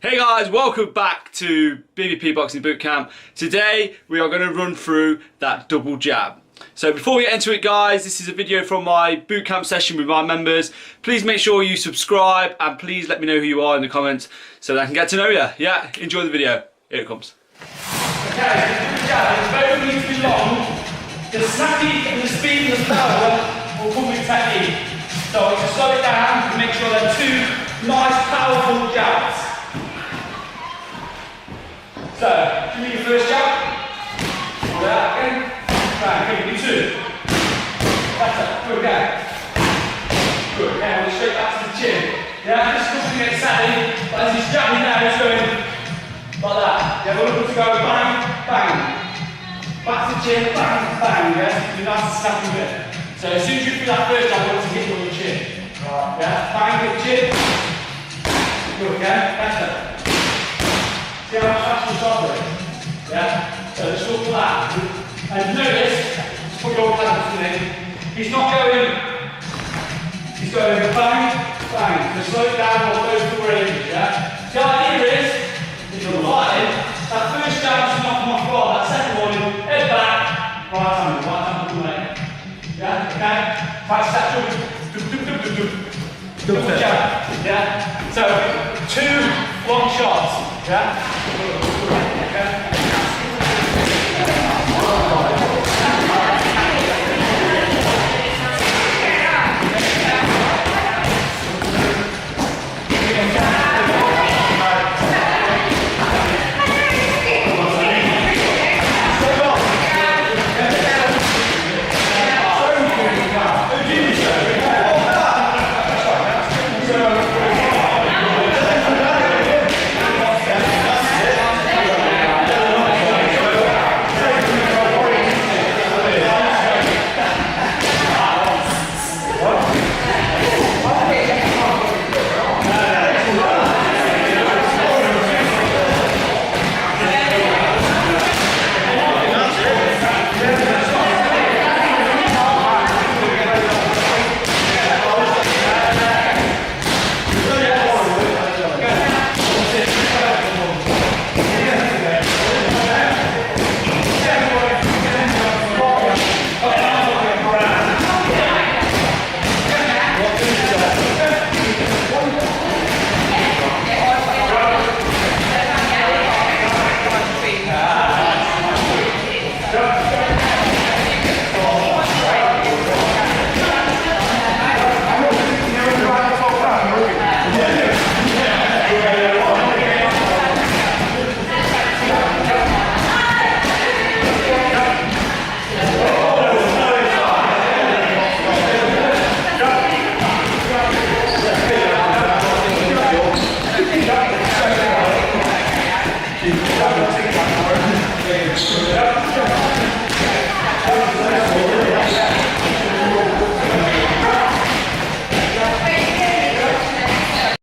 Hey guys, welcome back to BBP Boxing Bootcamp. Today we are going to run through that double jab. So before we get into it guys, this is a video from my bootcamp session with my members. Please make sure you subscribe and please let me know who you are in the comments so that I can get to know you. Yeah, enjoy the video. Here it comes. Okay, the double jab is both need to be long. The snappy and the speed and the power will come with technique. So I can slow it down and make sure they're two nice powerful jabs. So, give me your first jab. Hold it out again. Bang, give me two. That's it. Good again. Good. Okay, we'll straight back to the chin. Yeah, this is going to get savvy, but as he's jabbing now, he's going like that. Yeah, we're looking to go bang, bang. Back to the chin, bang, bang. Yeah, do nice and snappy bit. So as soon as you feel that first jab, you want to hit you on the chin. Right. Yeah, bang, hit the chin. Good again. That's it. See how much faster you're starting? Yeah? So just look for that. And notice, just put your hands in it. He's not going, he's going bang, bang. So slow it down or go through ranges, yeah? The idea is, if you're fighting, that first jab is not off guard, that second one, head back, right hand, leg. Yeah? Okay? Practice that double jab. Yeah? So, two long shots. Yeah?